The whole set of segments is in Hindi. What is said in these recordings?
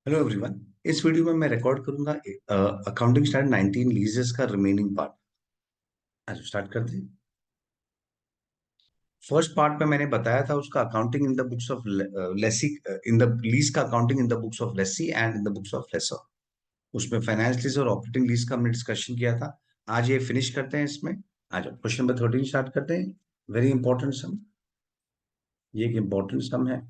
Hello everyone. इस वीडियो में मैं रिकॉर्ड करूंगा अकाउंटिंग स्टैंडर्ड 19 लीजेस का रिमेनिंग पार्ट। आज स्टार्ट करते हैं। फर्स्ट पार्ट में मैंने बताया था उसका accounting in the books of lessee, in the lease का accounting in the books of lessee and in the books of lessor. उसमें फाइनेंस लीज और ऑपरेटिंग लीज का हमने डिस्कशन किया था। आज ये फिनिश करते हैं इसमें। आज क्वेश्चन नंबर 13 स्टार्ट करते हैं। वेरी इंपॉर्टेंट सम। ये एक इंपॉर्टेंट सम है।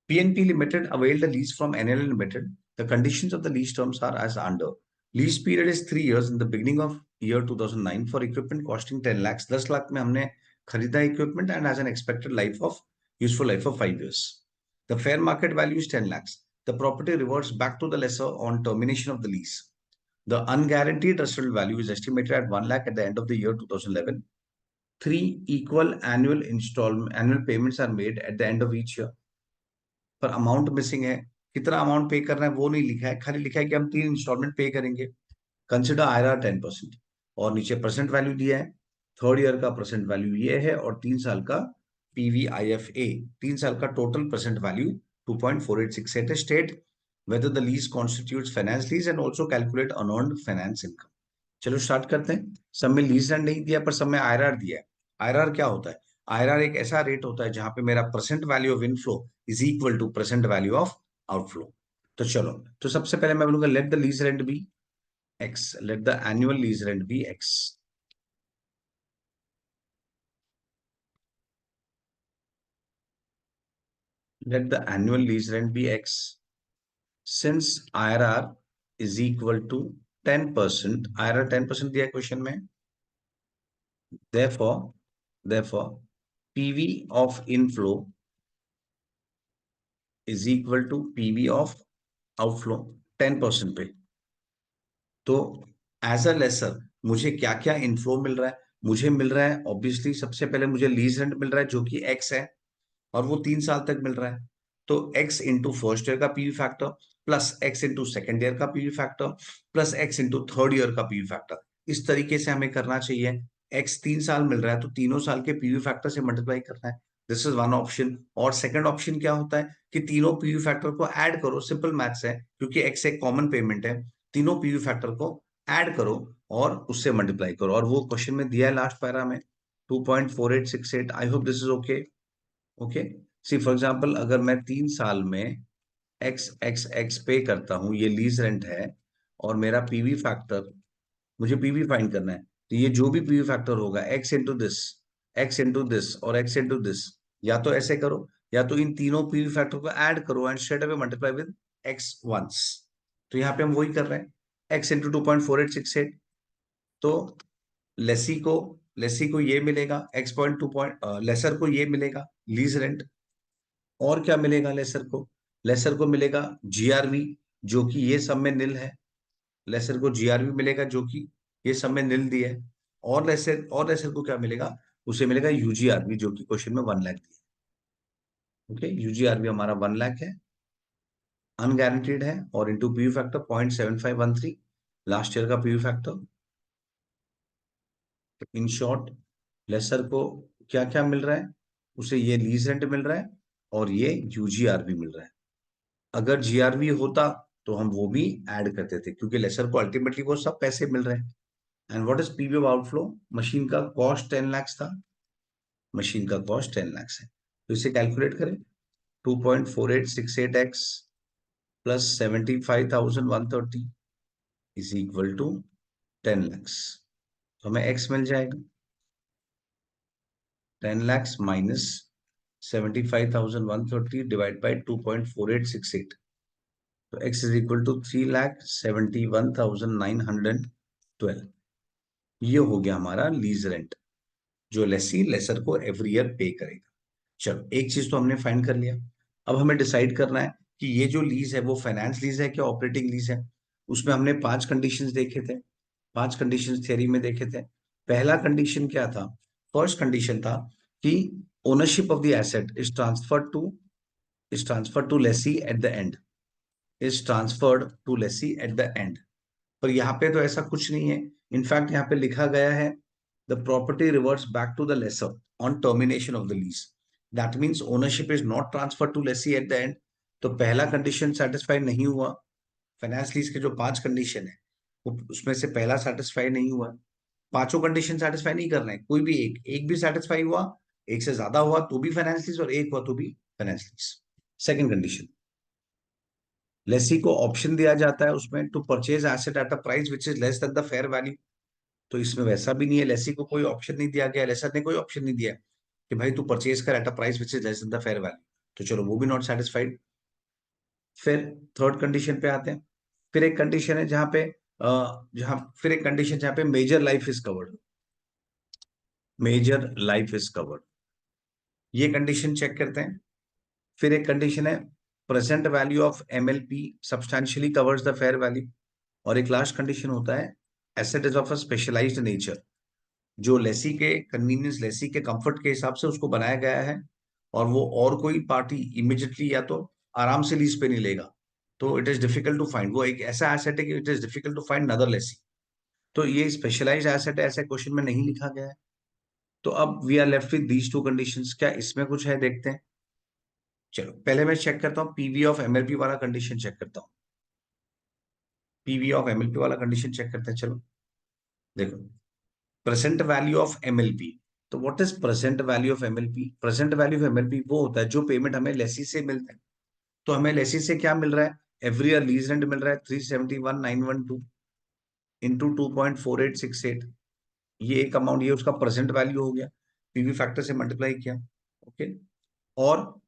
PNP Limited availed a lease from NL Limited. The conditions of the lease terms are as under. Lease period is 3 years in the beginning of year 2009 for equipment costing 10 lakhs. 10 lakh में हमने खरीदा equipment and has an expected life of useful life of 5 years. The fair market value is 10 lakhs. The property reverts back to the lessor on termination of the lease. The unguaranteed residual value is estimated at 1 lakh at the end of the year 2011. Three equal annual payments are made at the end of each year. पर अमाउंट मिसिंग है। कितना अमाउंट पे करना है वो नहीं लिखा है, खाली लिखा है कि हम 3 इंस्टॉलमेंट पे करेंगे। Consider IRR 10%। और नीचे परसेंट वैल्यू दिया है। थर्ड ईयर का परसेंट वैल्यू ये है और 3 साल का PVIFA। 3 साल का टोटल परसेंट वैल्यू 2.4868 है। State whether the lease constitutes finance lease and also calculate unearned finance income। चलो स्टार्ट करते हैं। सब में लीज रेंट नहीं दिया पर सब में IRR दिया है। IRR क्या होता है? IRR एक ऐसा रेट होता है जहां पे मेरा percent value of inflow is equal to percent value of outflow. तो चलो, तो सबसे पहले मैं बोलूंगा let the lease rent be X, let the annual lease rent be X. Let the annual lease rent be X since IRR is equal to 10%। IRR 10% दिया क्वेश्चन में। therefore therefore PV of inflow is equal to PV of outflow 10% पे। तो एज अ लेसर मुझे क्या क्या इनफ्लो मिल रहा है? मुझे मिल रहा है ऑब्वियसली सबसे पहले मुझे लीज रेंट मिल रहा है जो कि एक्स है और वो 3 साल तक मिल रहा है। तो एक्स इंटू फर्स्ट ईयर का PV factor plus x into second year का PV factor plus x into third year का PV फैक्टर। इस तरीके से हमें करना चाहिए। एक्स 3 साल मिल रहा है तो तीनों साल के PV फैक्टर से मल्टीप्लाई करना है। This is one option. और सेकंड ऑप्शन क्या होता है कि तीनों PV फैक्टर को ऐड करो। सिंपल मैथ्स है क्योंकि एक्स एक कॉमन पेमेंट है। तीनों PV फैक्टर को ऐड करो और उससे मल्टीप्लाई करो और वो क्वेश्चन में दिया है लास्ट पैरा में 2.4868। I hope this is okay. Okay, see for example अगर मैं 3 साल में एक्स एक्स एक्स पे करता हूं, ये लीज रेंट है और मेरा PV फैक्टर, मुझे PV फाइंड करना है। तो ये जो भी PV फैक्टर होगा एक्स इंटू दिस और एक्स इंटू दिस, या तो ऐसे करो या तो इन तीनों PV फैक्टर को ऐड करो and straight away multiply with X once. तो यहाँ पे हम वही कर रहे हैं, एक्स इंटू 2.4868। तो लेसी को लेसी को ये मिलेगा एक्स पॉइंट 2 लेसर को ये मिलेगा लीज रेंट। और क्या मिलेगा लेसर को? लेसर को मिलेगा GRV जो कि ये सब में निल है। लेसर को GRV मिलेगा जो कि ये सब में निल दिया है। और लेसर को क्या मिलेगा? उसे मिलेगा UGRV जो कि क्वेश्चन में 1 लाख दिया है। ओके, UGRV हमारा 1 लाख है, अनगारंटीड है और into PV factor 0.7513 last year का PV factor. In short lessor को क्या क्या मिल रहा है? उसे ये लीज रेंट मिल रहा है और ये UGRV मिल रहा है। अगर GRV होता तो हम वो भी ऐड करते थे क्योंकि लेसर को अल्टीमेटली वो सब पैसे मिल रहे हैं। And what is PV of outflow? Machine का कॉस्ट 10 लाख था। मशीन का कॉस्ट 10 लाख है तो इसे कैलकुलेट करें। 2.4868x plus 75,130 is equal to 10 lakhs. तो हमें एक्स मिल जाएगा 10 लैक्स माइनस 75,130 डिवाइड बाई 2.4868। तो x इज इक्वल टू 3,71,912। ये हो गया हमारा लीज रेंट जो लेसी लेसर को एवरी ईयर पे करेगा। चलो, एक चीज तो हमने फाइंड कर लिया। अब हमें डिसाइड करना है कि ये जो लीज है वो फाइनेंस लीज है क्या ऑपरेटिंग लीज है। उसमें हमने 5 कंडीशंस देखे थे। 5 कंडीशंस थ्योरी में देखे थे। पहला कंडीशन क्या था? फर्स्ट कंडीशन था कि ownership of the asset is transfer to lessee at the end. Is transferred to lessee at the end. पर यहाँ पे तो ऐसा कुछ नहीं है। इनफैक्ट यहाँ पे लिखा गया है the property reverts back to the lessor on termination of the lease. That means ownership is not transfer to lessee at the end. तो पहला कंडीशन सेटिस्फाई नहीं हुआ, फाइनेंस लीज के जो 5 कंडीशन है वो उसमें से पहला सेटिस्फाई नहीं हुआ। पांचों कंडीशन सेटिस्फाई नहीं कर रहे हैं, कोई भी एक एक भी सेटिस्फाई हुआ, एक से ज्यादा हुआ तो भी फाइनेंस लीज, और एक हुआ तो भी finance lease. Second condition, lessee को ऑप्शन दिया जाता है उसमें to purchase asset at a price which is less than the fair value. तो इसमें वैसा भी नहीं है, लेसी को कोई ऑप्शन नहीं दिया गया, लेसर ने कोई ऑप्शन नहीं दिया कि भाई तू परचेज कर eight a price which is less than the fair value, तो चलो वो भी नॉट सेटिस्फाइड। फिर थर्ड कंडीशन पे आते हैं। फिर एक कंडीशन है जहां पे जहां फिर एक कंडीशन जहां पे major life is covered, major life is covered, ये कंडीशन चेक करते हैं। फिर एक कंडीशन है present value of MLP substantially covers the fair value. और एक लास्ट कंडीशन होता है asset is of a specialized nature, जो लेसी के कन्वीनियंस, लेसी के कंफर्ट के हिसाब से उसको बनाया गया है, और वो और कोई पार्टी इमिडिएटली या तो आराम से लीज पे नहीं लेगा। तो it is difficult to find, वो एक ऐसा एसेट है कि it is difficult to find another lessee. तो ये स्पेशलाइज्ड एसेट है, ऐसे क्वेश्चन में नहीं लिखा गया है। तो अब we are left with these two conditions, क्या इसमें कुछ है देखते हैं। चलो पहले मैं चेक करता हूँ पीवी ऑफ एमएलपी वाला कंडीशन चेक करता हूँ, पीवी ऑफ एमएलपी वाला कंडीशन चेक करते हैं। चलो देखो, प्रेजेंट वैल्यू ऑफ एमएलपी। तो what is present value of MLP? Present value of MLP वो होता है जो पेमेंट हमें लेसी से मिलता है। तो हमें लेसी से क्या मिल रहा है? एवरी ईयर लीज रेंट मिल रहा है 371,912 इंटू 2.4868। ये एक अमाउंट, ये उसका प्रेजेंट वैल्यू हो गया, पीवी फैक्टर से मल्टीप्लाई किया। ओके। और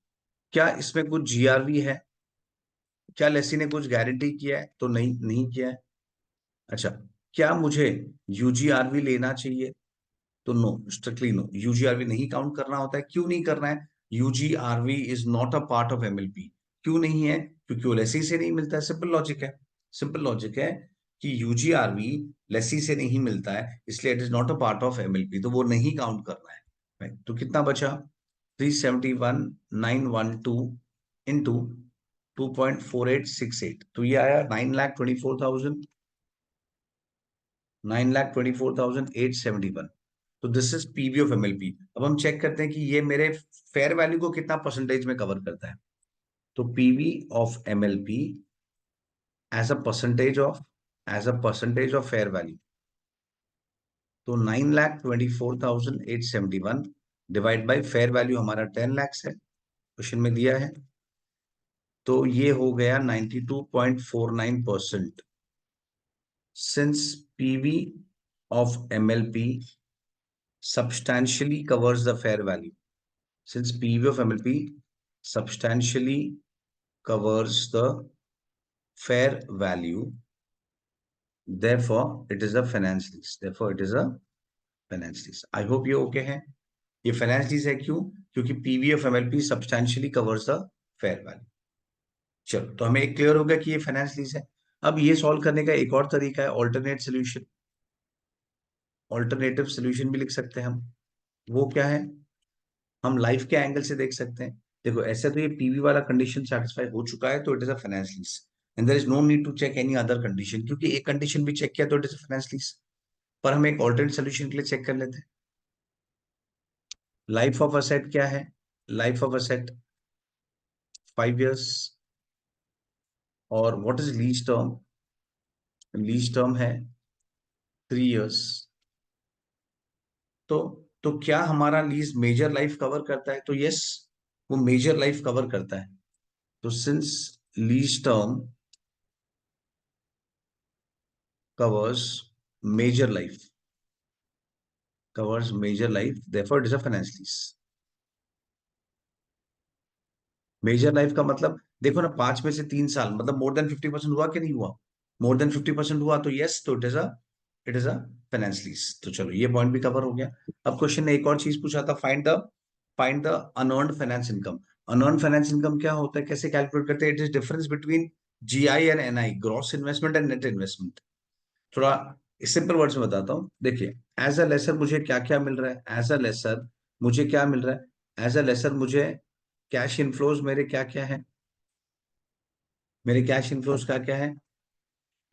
क्या इसमें कुछ जीआरवी है? क्या लेसी ने कुछ गारंटी किया है? तो नहीं, नहीं किया है। अच्छा, क्या मुझे यूजीआरवी लेना चाहिए? तो नो, स्ट्रिक्टली नो, यूजीआरवी नहीं काउंट करना होता है। क्यों नहीं करना है? UGRV is not a part of MLP. क्यों नहीं है? क्योंकि वो लेसी से नहीं मिलता है। सिंपल लॉजिक है, सिंपल लॉजिक है कि यूजीआरवी लेसी से नहीं मिलता है, इसलिए it is not a part of MLP, तो वो नहीं काउंट करना है। Right? तो कितना बचा? 371,912 इंटू 2.4868, तो ये आया 9,24,871। तो this is PV of MLP. अब हम चेक करते हैं कि ये मेरे फेयर वैल्यू को कितना परसेंटेज में कवर करता है। तो PV of MLP as a percentage of fair value, तो 9,24,871 डिवाइड बाई फेयर वैल्यू हमारा 10 लाख है, क्वेश्चन में दिया है। तो ये हो गया 92.49%। Since PV of MLP substantially covers the fair value, since PV of MLP substantially covers the fair value, therefore it is a finance lease, therefore it is a finance lease। I hope ये ओके है। ये फाइनेंस लीज है क्यों? क्योंकि PV of MLP substantially covers the fair value. चलो, तो हमें एक क्लियर हो गया कि ये फाइनेंस लीज है। अब ये सॉल्व करने का एक और तरीका है, ऑल्टरनेट सोल्यूशन, ऑल्टरनेटिव सोल्यूशन भी लिख सकते हैं हम। वो क्या है? हम लाइफ के एंगल से देख सकते हैं। देखो, ऐसे तो ये पीवी वाला कंडीशन सेटिस्फाई हो चुका है, तो it is a finance lease and there is no need to check any other condition, क्योंकि एक कंडीशन भी चेक किया तो it is a finance lease. पर हम एक ऑल्टरनेट सोल्यूशन के लिए चेक कर लेते हैं। लाइफ ऑफ असेट क्या है? Life of asset 5 years। और what is lease term? Lease term है 3 years। तो क्या हमारा लीज मेजर लाइफ कवर करता है? तो यस, वो मेजर लाइफ कवर करता है। तो since lease term covers major life, covers major life, therefore it is a finance lease। Major life का मतलब देखो ना, 5 में से 3 साल मतलब मोर देन 50% हुआ कि नहीं हुआ? मोर देन 50% हुआ तो यस, तो it is a finance lease. तो चलो, ये पॉइंट भी कवर हो गया। अब क्वेश्चन ने एक और चीज पूछा था, find the unearned finance income. Unearned finance income क्या होता है, कैसे कैलकुलेट करते हैं? It is difference between GI and NI, gross investment and net investment. थोड़ा सिंपल वर्ड्स में बताता हूँ, देखिए। एज अ लेसर मुझे क्या क्या मिल रहा है? एज अ लेसर मुझे क्या मिल रहा है? एज अ लेसर मुझे कैश इनफ्लोज मेरे क्या क्या है? मेरे कैश इनफ्लोज क्या क्या है?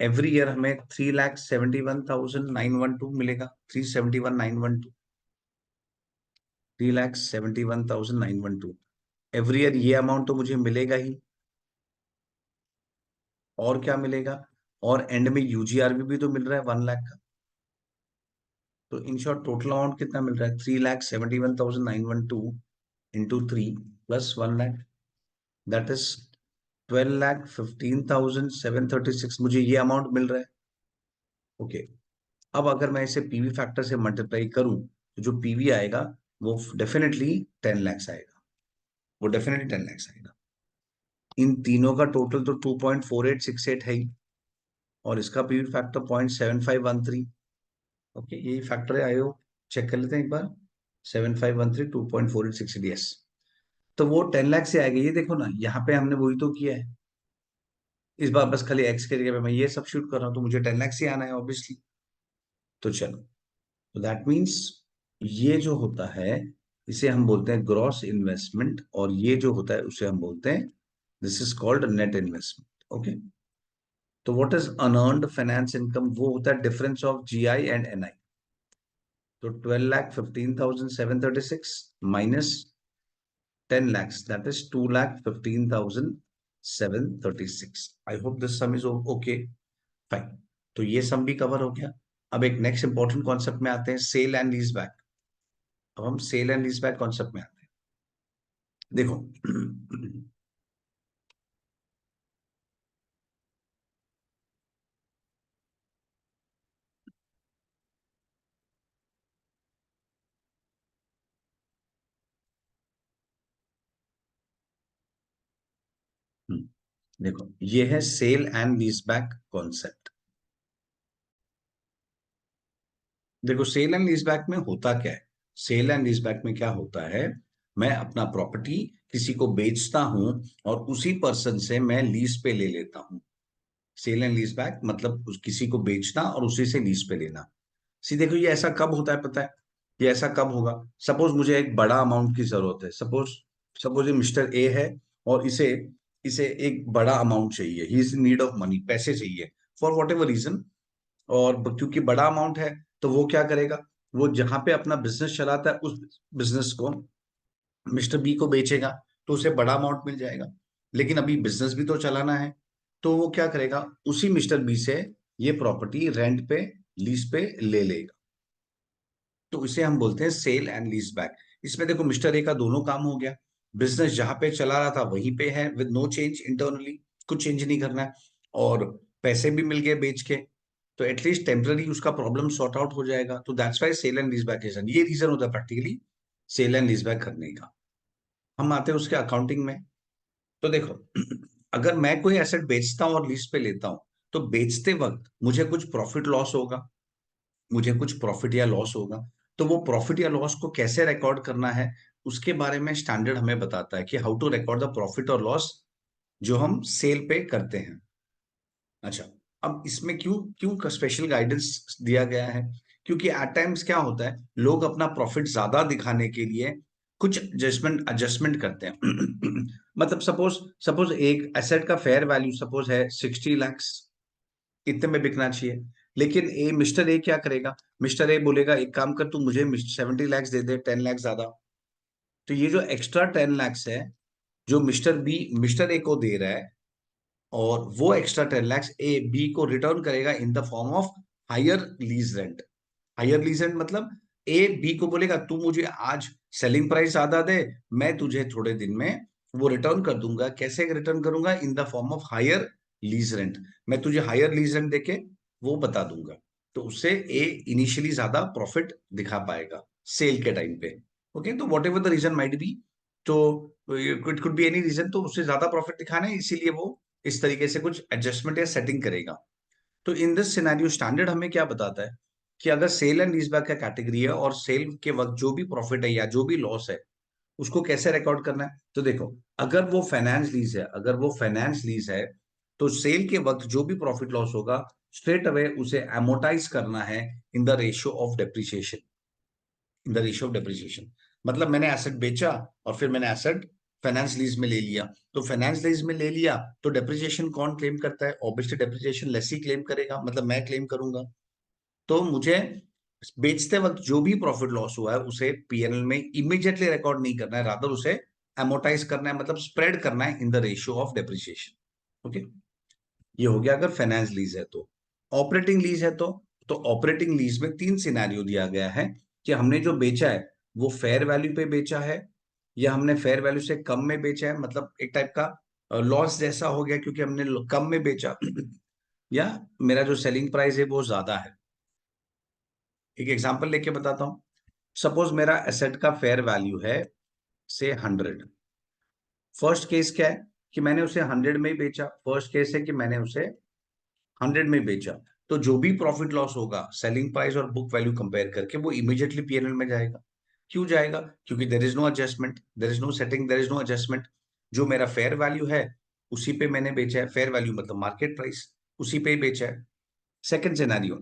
एवरी ईयर हमें 3,71,912 मिलेगा। 371,912, 3,71,912 एवरी ईयर, ये अमाउंट तो मुझे मिलेगा ही। और क्या मिलेगा, और एंड में यूजीआरबी भी तो मिल रहा है 1 लाख का। तो इन शॉर्ट टोटल अमाउंट कितना मिल रहा है, 3,71,912 into 3 plus 1 lakh, that is 12,15,736, मुझे ये अमाउंट मिल रहा है। ओके, अब अगर मैं इसे पीवी फैक्टर से मल्टीप्लाई करूं तो जो पीवी आएगा वो डेफिनेटली 10 लाख आएगा, वो डेफिनेटली 10 लाख आएगा। इन तीनों का टोटल तो 2.4868 है ही, और इसका पीवी फैक्टर 0.7513। ओके, यही फैक्टर है, आयो चेक कर लेते हैं एक बार, 7513 2.4868, यस। तो वो 10 लाख से आएगा, ये देखो ना, यहाँ पे हमने वही तो किया है। इस बार बस खाली एक्स के जगह पे मैं ये सब्स्टिट्यूट कर रहा हूँ, तो मुझे 10 लाख से आना है ऑब्वियसली। तो चलो, तो दैट मीन्स ये जो होता है इसे हम बोलते हैं ग्रॉस इन्वेस्टमेंट, और ये जो होता है उसे हम बोलते हैं, this is called net investment. Okay, तो what is unearned finance income, वो होता है difference of GI and NI. तो 12,15,736 minus 10 lakhs, that is 2,15,736। I hope this sum is okay, fine. तो ये सम भी कवर हो गया। अब एक नेक्स्ट इंपॉर्टेंट कॉन्सेप्ट में आते हैं, सेल एंड लीज बैक। अब हम sale and lease back concept में आते हैं। देखो देखो, ये है sale and lease back concept. देखो, सेल एंड लीज बैक में होता क्या है, सेल एंड लीज बैक में क्या होता है, मैं अपना प्रॉपर्टी किसी को बेचता हूं और उसी पर्सन से मैं लीज पे ले लेता हूं। सेल एंड लीज बैक मतलब किसी को बेचना और उसी से लीज पे लेना। सी देखो, ये ऐसा कब होता है पता है, ये ऐसा कब होगा, सपोज मुझे एक बड़ा अमाउंट की जरूरत है, सपोज सपोज ये मिस्टर ए है, और इसे इसे एक बड़ा अमाउंट चाहिए, he is in need of money, पैसे चाहिए फॉर वॉट एवर रीजन। और क्योंकि बड़ा अमाउंट है, तो वो क्या करेगा, वो जहां पे अपना बिजनेस चलाता है उस बिजनेस को मिस्टर बी को बेचेगा, तो उसे बड़ा अमाउंट मिल जाएगा। लेकिन अभी बिजनेस भी तो चलाना है, तो वो क्या करेगा, उसी मिस्टर बी से ये प्रॉपर्टी रेंट पे, लीज पे ले लेगा। तो इसे हम बोलते हैं सेल एंड लीज बैक। इसमें देखो, मिस्टर ए का दोनों काम हो गया, बिजनेस जहां पे चला रहा था वहीं पे है विद नो चेंज इंटरनली, कुछ चेंज नहीं करना है, और पैसे भी मिल गए बेच के, तो एटलीस्ट टेम्पररी उसका प्रॉब्लम सॉर्ट आउट हो जाएगा। तो that's why sale and lease back is, ये रीजन होता है practically sale and lease back करने का। हम आते हैं उसके अकाउंटिंग में। तो देखो, अगर मैं कोई एसेट बेचता हूँ और लीज पे लेता हूँ, तो बेचते वक्त मुझे कुछ प्रॉफिट लॉस होगा, मुझे कुछ प्रॉफिट या लॉस होगा। तो वो प्रॉफिट या लॉस को कैसे रिकॉर्ड करना है, उसके बारे में स्टैंडर्ड हमें बताता है कि how to record the profit और लॉस जो हम सेल पे करते हैं। अच्छा, अब इसमें क्यों क्यों स्पेशल गाइडेंस दिया गया है, क्योंकि एट टाइम्स क्या होता है, लोग अपना प्रॉफिट ज्यादा दिखाने के लिए कुछ एडजस्टमेंट एडजस्टमेंट करते हैं। मतलब सपोज सपोज एक एसेट का फेयर वैल्यू सपोज है 60 lakhs, इतने में बिकना चाहिए। लेकिन ए मिस्टर ए क्या करेगा, मिस्टर ए बोलेगा एक काम कर, तू मुझे 70 lakhs दे दे, 10 लाख ज्यादा। तो ये जो एक्स्ट्रा 10 lakhs है, जो मिस्टर ए को दे रहा है, और वो एक्स्ट्रा 10 lakhs ए बी को रिटर्न करेगा in the form of higher lease rent. Higher lease rent मतलब ए बी को बोलेगा तू मुझे आज सेलिंग प्राइस आधा दे, मैं तुझे थोड़े दिन में वो रिटर्न कर दूंगा। कैसे रिटर्न करूंगा, in the form of higher lease rent, मैं तुझे हायर लीज रेंट देके वो बता दूंगा। तो उससे ए इनिशियली ज्यादा प्रॉफिट दिखा पाएगा सेल के टाइम पे। ओके, तो whatever the reason might be, तो it could be any reason, तो उससे ज्यादा प्रॉफिट दिखाना है, इसीलिए वो इस तरीके से कुछ एडजस्टमेंट या सेटिंग करेगा। तो इन दिस सिनेरियो स्टैंडर्ड हमें क्या बताता है कि अगर सेल एंड लीजबैक का कैटेगरी है और सेल के वक्त जो भी प्रॉफिट है या जो भी लॉस है उसको कैसे रिकॉर्ड करना है। तो देखो, अगर वो फाइनेंस लीज है, तो सेल के वक्त जो भी प्रॉफिट लॉस होगा स्ट्रेट अवे उसे एमोटाइज करना है इन the ratio of depreciation, in the ratio of depreciation. मतलब मैंने एसेट बेचा और फिर मैंने एसेट फाइनेंस लीज में ले लिया, तो फाइनेंस लीज में ले लिया, तो डेप्रिसिएशन कौन क्लेम करता है, ऑब्वियसली डेप्रिसिएशन लेसी क्लेम करेगा, मतलब मैं क्लेम करूंगा। तो मुझे बेचते वक्त जो भी प्रॉफिट लॉस हुआ है उसे पीएनएल में इमीडिएटली रिकॉर्ड नहीं करना है, रादर उसे एमोटाइज करना है, मतलब स्प्रेड करना है इन the ratio of depreciation. Okay, ये हो गया अगर फाइनेंस लीज है तो। ऑपरेटिंग लीज है तो ऑपरेटिंग लीज में तीन सिनेरियो दिया गया है कि हमने जो बेचा है वो फेयर वैल्यू पे बेचा है, या हमने फेयर वैल्यू से कम में बेचा है, मतलब एक टाइप का लॉस जैसा हो गया क्योंकि हमने कम में बेचा या मेरा जो सेलिंग प्राइस है वो ज्यादा है। एक एग्जांपल लेके बताता हूँ। सपोज मेरा एसेट का फेयर वैल्यू है से 100। फर्स्ट केस क्या है कि मैंने उसे 100 में ही बेचा। फर्स्ट केस है कि मैंने उसे 100 में बेचा, तो जो भी प्रॉफिट लॉस होगा सेलिंग प्राइस और बुक वैल्यू कंपेयर करके वो इमीडिएटली पीएनएल में जाएगा। क्यों जाएगा? क्योंकि there is no adjustment, there is no setting, there is no adjustment. जो मेरा फेयर वैल्यू है उसी पे मैंने बेचा है। फेयर वैल्यू मतलब मार्केट प्राइस, उसी पे ही बेचा है। सेकंड सिनेरियो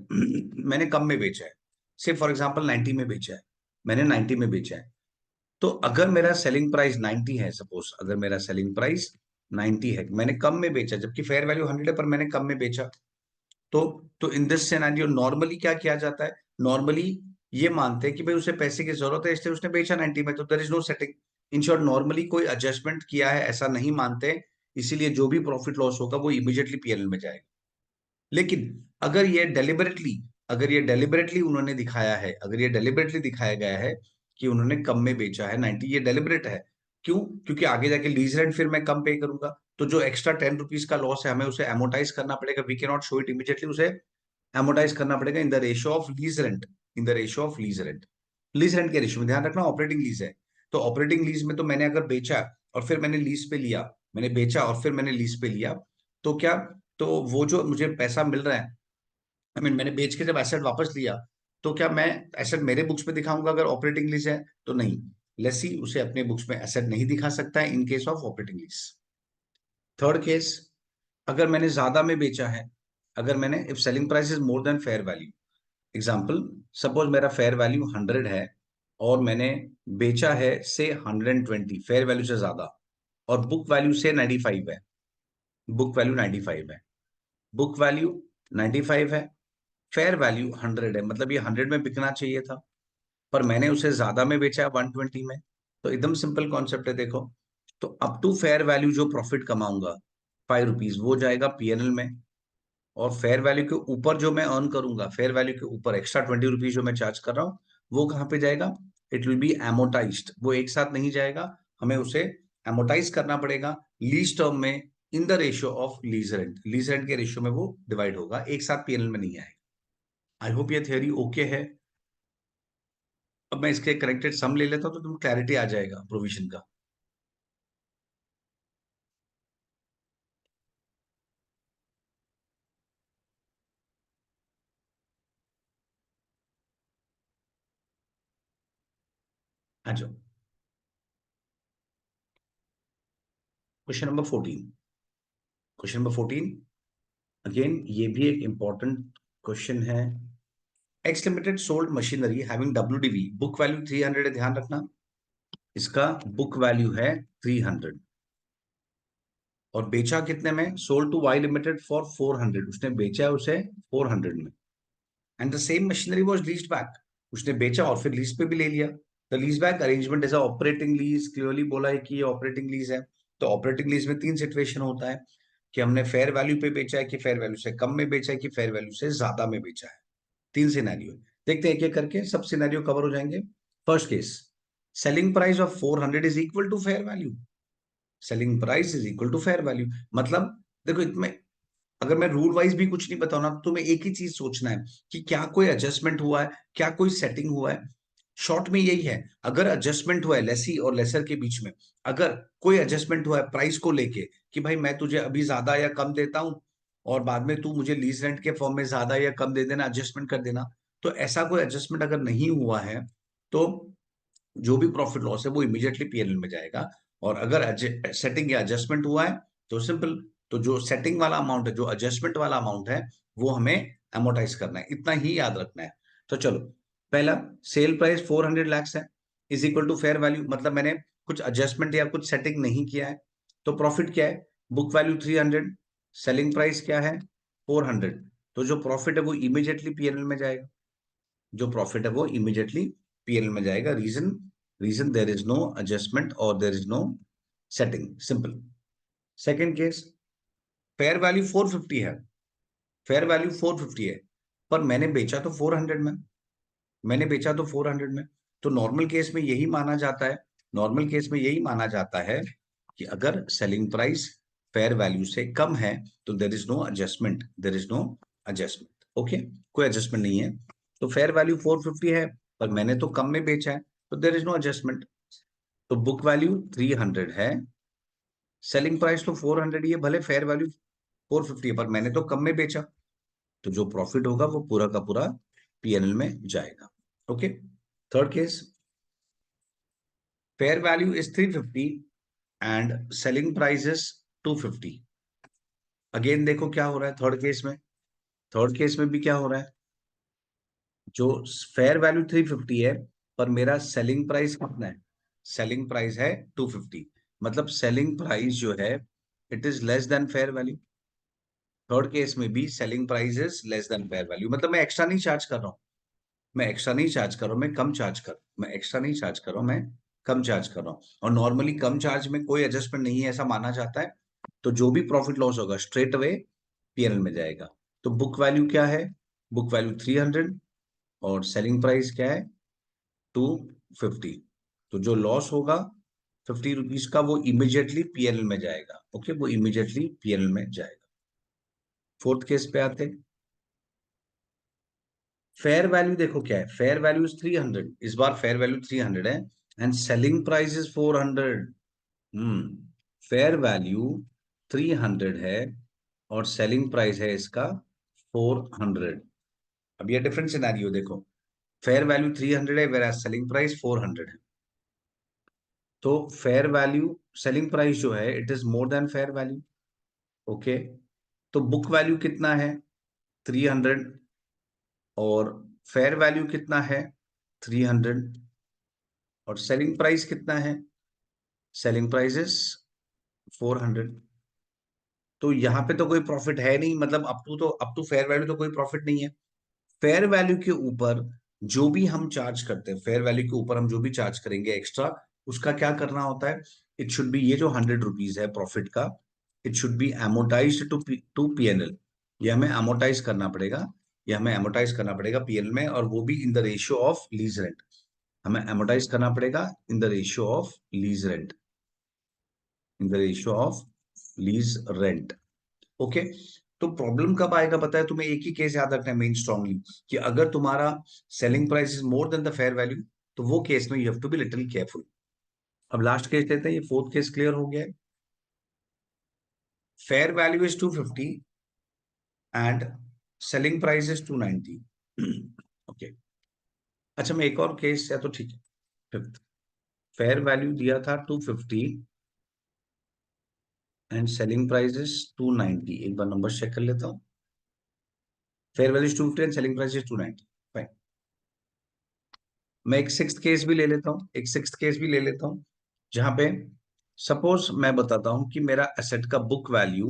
मैंने कम में बेचा है, से फॉर एग्जांपल 90 में बेचा है, मैंने 90 में बेचा है। तो अगर मेरा सेलिंग प्राइस 90 है, सपोज अगर मेरा सेलिंग प्राइस 90 है, मैंने कम में बेचा, जबकि फेयर वैल्यू 100 है पर मैंने कम में बेचा, तो इन दिस सिनेरियो नॉर्मली क्या किया जाता है? नॉर्मली ये मानते हैं कि भाई उसे पैसे की जरूरत है इसलिए उसने बेचा 90 में, तो there is no setting. In short normally कोई एडजस्टमेंट किया है ऐसा नहीं मानते, इसीलिए जो भी प्रॉफिट लॉस होगा वो इमीडिएटली पीएनएल में जाएगा। लेकिन अगर ये डेलिबरेटली, उन्होंने दिखाया है, अगर ये डेलिबरेटली दिखाया गया है कि उन्होंने कम में बेचा है 90, ये डेलिबरेट है। क्यों? क्योंकि आगे जाके लीज रेंट फिर मैं कम पे करूंगा, तो जो एक्स्ट्रा 10 रुपीज का लॉस है हमें उसे एमोटाइज करना पड़ेगा। We can not show it immediately, उसे एमोटाइज करना पड़ेगा in the ratio of lease rent, in the ratio of lease rent. Lease rent के रेशियो में ध्यान रखना ऑपरेटिंग लीज है, तो ऑपरेटिंग लीज में तो मैंने अगर बेचा और फिर मैंने लीज पे लिया, मैंने बेचा और फिर मैंने लीज पे लिया, तो क्या, तो वो जो मुझे पैसा मिल रहा है, आई मीन मैंने बेच के जब एसेट वापस लिया, तो क्या मैं एसेट मेरे बुक्स में दिखाऊंगा अगर ऑपरेटिंग लीज है? तो नहीं, लेसी उसे अपने बुक्स में एसेट नहीं दिखा सकता है in case of operating lease. Third case, अगर मैंने ज्यादा में बेचा है, अगर मैंने, if selling price is more then fair value, example, suppose मेरा फेयर वैल्यू 100 है और मैंने बेचा है से 120, फेयर वैल्यू से ज्यादा, और बुक वैल्यू से 95 है, बुक वैल्यू 95 है, बुक वैल्यू 95 है, फेयर वैल्यू 100 है, मतलब ये 100 में बिकना चाहिए था, पर मैंने उसे ज्यादा में बेचा है 120 में। तो एकदम सिंपल कॉन्सेप्ट है, देखो, तो अप टू फेयर वैल्यू जो प्रॉफिट कमाऊंगा 5 रुपीज, वो जाएगा पीएनएल में, और फेयर वैल्यू के ऊपर जो मैं अर्न करूंगा, फेयर वैल्यू के ऊपर एक्स्ट्रा 20 रुपीज जो मैं चार्ज कर रहा हूँ, वो कहाँ पे जाएगा? इट विल बी एमोटाइज्ड, वो एक साथ नहीं जाएगा, हमें उसे एमोटाइज करना पड़ेगा लीज टर्म में, in the ratio of lease rent, lease rent के रेशियो में वो डिवाइड होगा, एक साथ पीएनएल में नहीं आएगा। आई होप ये थियोरी ओके है। अब मैं इसके करेक्टेड सम ले लेता हूँ तो तुम क्लैरिटी आ जाएगा प्रोविजन का। आ जाओ, question number 14। Question number 14, again ये भी एक इंपॉर्टेंट क्वेश्चन है। X limited sold machinery having WDV, book value 300 है, ध्यान रखना, इसका बुक वैल्यू है 300, और बेचा कितने में? Sold to Y limited for 400, उसने बेचा है उसे 400 में, and the same machinery was leased back, उसने बेचा और फिर लीज पे भी ले लिया। The lease back arrangement is operating lease, clearly बोला है कि ये ऑपरेटिंग लीज है। तो ऑपरेटिंग लीज में तीन सिचुएशन होता है कि हमने फेयर वैल्यू पे बेचा है, कि फेयर वैल्यू से कम में बेचा है, कि फेयर वैल्यू से ज्यादा में बेचा है। तीन सिनेरियो देखते हैं, एक एक करके सब सिनेरियो कवर हो जाएंगे। First case, selling price of 400 is equal to fair value, selling price is equal to fair value, मतलब देखो इसमें अगर मैं रूल वाइज भी कुछ नहीं बताऊं ना, तो तुम्हें एक ही चीज सोचना है कि क्या कोई एडजस्टमेंट हुआ है, क्या कोई सेटिंग हुआ है। शॉर्ट में यही है, अगर एडजस्टमेंट हुआ है लेसी और लेसर के बीच में, अगर कोई एडजस्टमेंट हुआ है प्राइस को लेके कि भाई मैं तुझे अभी ज्यादा या कम देता हूं और बाद में तू मुझे लीज रेंट के फॉर्म में ज्यादा या कम दे देना, एडजस्टमेंट कर देना, तो ऐसा कोई एडजस्टमेंट अगर नहीं हुआ है तो जो भी प्रॉफिट लॉस है वो इमीडिएटली पीएनएल में जाएगा। और अगर सेटिंग या एडजस्टमेंट हुआ है तो सिंपल, तो जो सेटिंग वाला अमाउंट है, जो एडजस्टमेंट वाला अमाउंट है, वो हमें एमोटाइज करना है, इतना ही याद रखना है। तो चलो, पहला, सेल प्राइस 400 लाख है, is equal to fair value, मतलब मैंने कुछ एडजस्टमेंट या कुछ सेटिंग नहीं किया है, तो प्रॉफिट क्या है? बुक वैल्यू 300, सेलिंग प्राइस क्या है? 400, तो जो प्रॉफिट है वो इमीडिएटली पीएनएल में जाएगा, जो प्रॉफिट है वो इमीडिएटली पीएनएल में जाएगा। Reason, there is no adjustment और there is no setting, simple. Second case, fair value 450 है, फेयर वैल्यू 450 है, पर मैंने बेचा तो 400 में, मैंने बेचा तो 400 में। तो नॉर्मल केस में यही माना जाता है, नॉर्मल केस में यही माना जाता है कि अगर सेलिंग प्राइस फेयर वैल्यू से कम है तो there is no adjustment, there is no adjustment. Okay, कोई एडजस्टमेंट नहीं है। तो फेयर वैल्यू 450 है, पर मैंने तो कम में बेचा है, तो देर इज नो एडजस्टमेंट। तो बुक वैल्यू 300 है, सेलिंग प्राइस तो 400 ही है, भले फेयर वैल्यू 450 है, पर मैंने तो कम में बेचा, तो जो प्रॉफिट होगा वो पूरा का पूरा पीएनएल में जाएगा। Okay, third case, fair value is 350 and selling price is 250। Again देखो क्या हो रहा है थर्ड केस में, थर्ड केस में भी क्या हो रहा है, जो फेयर वैल्यू 350 है, पर मेरा सेलिंग प्राइस कितना है, सेलिंग प्राइस है 250, मतलब सेलिंग प्राइस जो है it is less then fair value. Third case में भी selling price is less then fair value, मतलब मैं एक्स्ट्रा नहीं चार्ज कर रहा हूँ, मैं एक्स्ट्रा नहीं चार्ज कर रहा हूँ, मैं कम चार्ज कर, मैं एक्स्ट्रा नहीं चार्ज कर रहा हूँ, मैं कम चार्ज कर रहा हूँ। और नॉर्मली कम चार्ज में कोई एडजस्टमेंट नहीं है ऐसा माना जाता है, तो जो भी प्रॉफिट लॉस होगा स्ट्रेट अवे पीएनएल में जाएगा। तो बुक वैल्यू क्या है, बुक वैल्यू 300 और सेलिंग प्राइस क्या है 250। तो जो लॉस होगा 50 रुपीज का वो इमीडिएटली पीएनएल में जाएगा। ओके, वो इमीडिएटली पीएनएल में जाएगा। फोर्थ केस पे आते हैं। फेयर वैल्यू देखो क्या है, फेयर वैल्यू इज 300, इस बार फेयर वैल्यू 300 है and selling price is 400। Hmm, fair value 300 है और सेलिंग प्राइस है इसका 400। अब ये डिफरेंट सिनेरियो देखो, फेयर वैल्यू 300 है वेयर सेलिंग प्राइस 400 है, तो फेयर वैल्यू सेलिंग प्राइस जो है it is more then fair value. Okay, तो बुक वैल्यू कितना है 300 और फेयर वैल्यू कितना है 300 और सेलिंग प्राइस कितना है, सेलिंग प्राइस इज 400। तो यहाँ पे तो कोई प्रॉफिट है नहीं, मतलब अप टू फेयर वैल्यू तो कोई प्रॉफिट नहीं है। फेयर वैल्यू के ऊपर जो भी हम चार्ज करते हैं, फेयर वैल्यू के ऊपर हम जो भी चार्ज करेंगे एक्स्ट्रा, उसका क्या करना होता है, इट शुड बी, ये जो 100 रुपीज है प्रॉफिट का, it should be amortize to PNL. ये हमें एमोटाइज करना पड़ेगा, ये हमें एमोटाइज करना पड़ेगा पीएनएल में, और वो भी इन the ratio of lease rent. हमें एमोटाइज करना पड़ेगा in the ratio of lease rent, in the ratio of lease rent. Okay, तो प्रॉब्लम कब आएगा पता है तुम्हें, एक ही केस याद रखना है मेन स्ट्रांगली, कि अगर तुम्हारा selling price is more than the fair value, तो वो केस में you have to be little careful. अब लास्ट केस लेते हैं, ये फोर्थ केस क्लियर हो गया है। Fair value is 250 and selling price is 290। Okay, अच्छा मैं एक और केस या तो ठीक है, फिफ्थ, फेयर वैल्यू दिया था 250 एंड सेलिंग प्राइस इज 290, एक बार नंबर चेक कर लेता हूँ। Fair value is 250 and selling price is 290, fine. मैं एक सिक्स्थ केस भी ले लेता हूँ, एक सिक्स्थ केस भी ले लेता हूँ, जहां पे सपोज मैं बताता हूं कि मेरा एसेट का बुक वैल्यू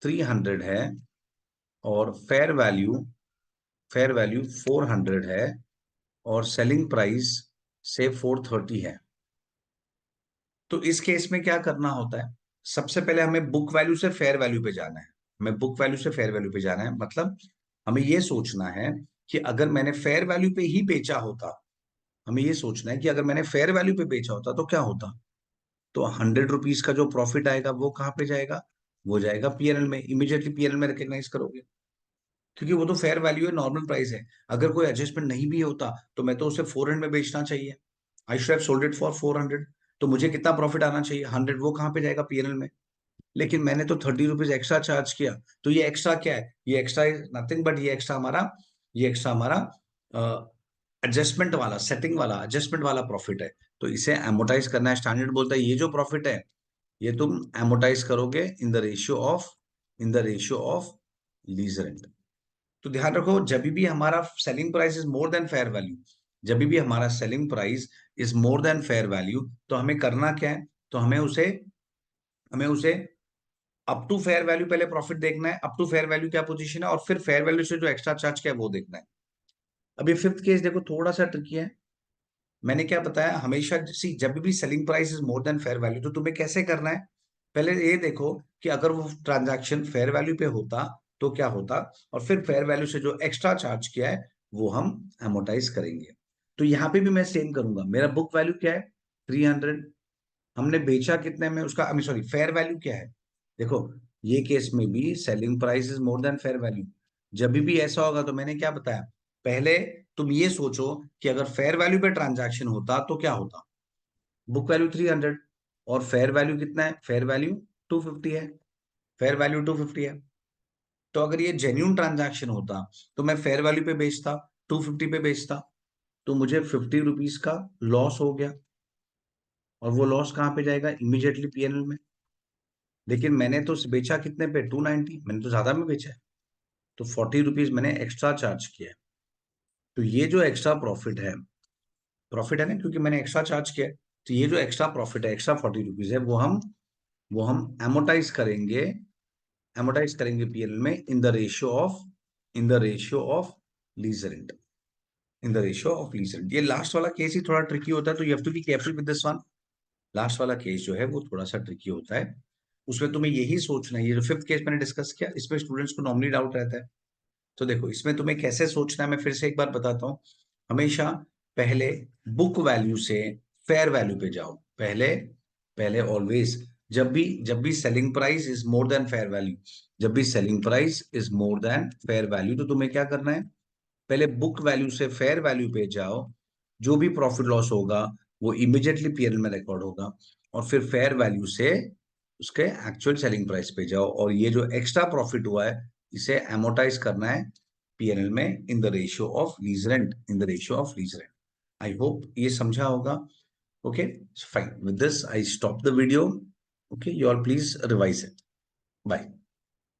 300 है और फेयर वैल्यू 400 है और सेलिंग प्राइस से 430 है। तो इस केस में क्या करना होता है, सबसे पहले हमें बुक वैल्यू से फेयर वैल्यू पे जाना है, हमें बुक वैल्यू से फेयर वैल्यू पे जाना है, मतलब हमें यह सोचना है कि अगर मैंने फेयर वैल्यू पे ही बेचा होता, हमें ये सोचना है कि अगर मैंने फेयर वैल्यू पे बेचा होता तो क्या होता। तो 100 रुपीज का जो प्रॉफिट आएगा वो कहाँ पे जाएगा, वो जाएगा पीएनएल में, इमीडिएटली पीएनएल में रिकॉग्नाइज करोगे, क्योंकि वो तो फेयर वैल्यू है, नॉर्मल प्राइस है। अगर कोई एडजस्टमेंट नहीं भी होता तो मैं तो उसे 400 में बेचना चाहिए, I should have sold it for 400, तो मुझे कितना प्रॉफिट आना चाहिए 100, वो कहाँ पे जाएगा पीएनएल में। लेकिन मैंने तो 30 रुपीज एक्स्ट्रा चार्ज किया, तो ये एक्स्ट्रा क्या है, ये एक्स्ट्रा इज नथिंग बट ये एक्स्ट्रा हमारा एडजस्टमेंट वाला, सेटिंग वाला, एडजस्टमेंट वाला प्रॉफिट है। तो इसे एमोटाइज करना है, स्टैंडर्ड बोलता है ये जो प्रॉफिट है ये तुम एमोटाइज करोगे इन the ratio of lease rent. तो ध्यान रखो, जब भी हमारा selling price is more then fair value, जब भी हमारा selling price is more then fair value, तो हमें करना क्या है, तो हमें उसे अप टू फेयर वैल्यू पहले प्रॉफिट देखना है, अप टू फेयर वैल्यू क्या पोजीशन है, और फिर फेयर वैल्यू से जो एक्स्ट्रा चार्ज किया है वो देखना है। अब ये फिफ्थ केस देखो थोड़ा सा ट्रिकी है, मैंने क्या बताया, हमेशा जब भी selling price is more then fair value तो तुम्हें कैसे करना है, पहले ये देखो कि अगर वो ट्रांजैक्शन फेयर वैल्यू पे होता तो क्या होता, और फिर फेयर वैल्यू से जो एक्स्ट्रा चार्ज किया है वो हम एमोटाइज करेंगे। तो यहाँ पे भी मैं सेम करूंगा। मेरा बुक वैल्यू क्या है? 300। हमने बेचा कितने में उसका, सॉरी, फेयर वैल्यू क्या है? देखो, ये केस में भी selling price is more then fair value. जब भी ऐसा होगा तो मैंने क्या बताया, पहले तुम ये सोचो कि अगर फेयर वैल्यू पे ट्रांजैक्शन होता तो क्या होता। बुक वैल्यू 300 और फेयर वैल्यू कितना है? फेयर वैल्यू 250 है। फेयर वैल्यू 250 है। तो अगर ये जेन्यून ट्रांजैक्शन होता तो मैं फेयर वैल्यू पे बेचता, 250 पे बेचता, तो मुझे 50 रुपीज का लॉस हो गया। और वो लॉस कहाँ पे जाएगा? इमीडिएटली पीएनएल में। लेकिन मैंने तो बेचा कितने पे? 290। मैंने तो ज्यादा में बेचा है, तो 40 रुपीज मैंने एक्स्ट्रा चार्ज किया है। तो ये जो एक्स्ट्रा प्रॉफिट है ना, क्योंकि मैंने एक्स्ट्रा चार्ज किया है, तो ये जो एक्स्ट्रा प्रॉफिट है, एक्स्ट्रा 40 रुपीज है, वो हम एमोटाइज करेंगे पीएनएल में in the ratio of lease rent. ये लास्ट वाला केस ही थोड़ा ट्रिकी होता है, तो you have to be careful with this one. Last वाला केस जो है वो थोड़ा सा ट्रिकी होता है। उसमें तुम्हें यही सोचना है, ये जो फिफ्थ केस मैंने डिस्कस किया, इसमें स्टूडेंट्स को नॉर्मली डाउट रहता है। तो देखो, इसमें तुम्हें कैसे सोचना है मैं फिर से एक बार बताता हूँ। हमेशा पहले बुक वैल्यू से फेयर वैल्यू पे जाओ। पहले पहले ऑलवेज, जब भी selling price is more then fair value, जब भी selling price is more then fair value, तो तुम्हें क्या करना है? पहले बुक वैल्यू से फेयर वैल्यू पे जाओ। जो भी प्रॉफिट लॉस होगा वो इमीडिएटली पीएनएल में रिकॉर्ड होगा। और फिर फेयर वैल्यू से उसके एक्चुअल सेलिंग प्राइस पे जाओ, और ये जो एक्स्ट्रा प्रॉफिट हुआ है इसे एमोटाइज करना है पीएनएल में in the ratio of lease rent. I hope ये समझा होगा। Okay, fine, with this I stop the video. Okay, you all please revise it. Bye.